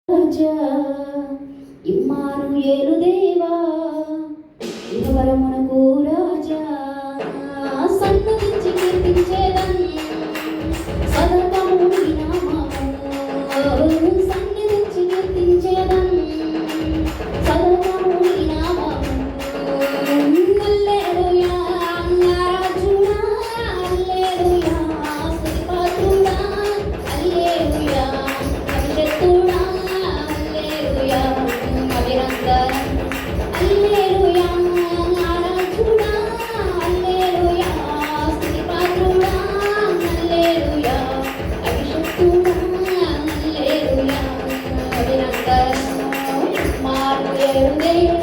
రాజా ఇమ్మానుయేలు దేవా ఇహవరమునకు రాజా సన్నతించి కీర్తించేదన్ సదతము నీ నామము సన్నిధించి కీర్తించేదన్ సదతము నీ నామము హల్లెలూయా రాజునా హల్లెలూయా స్తుతి పాత్రుడా హల్లెలూయా అభిషేక్తుడా హల్లెలూయా అభినందన హల్లెలూయా రాజుడా హల్లెలూయా స్తుతి పాత్రుడా హల్లెలూయా అభిషేక్తుడా హల్లెలూయా అభినందన మారుయేలు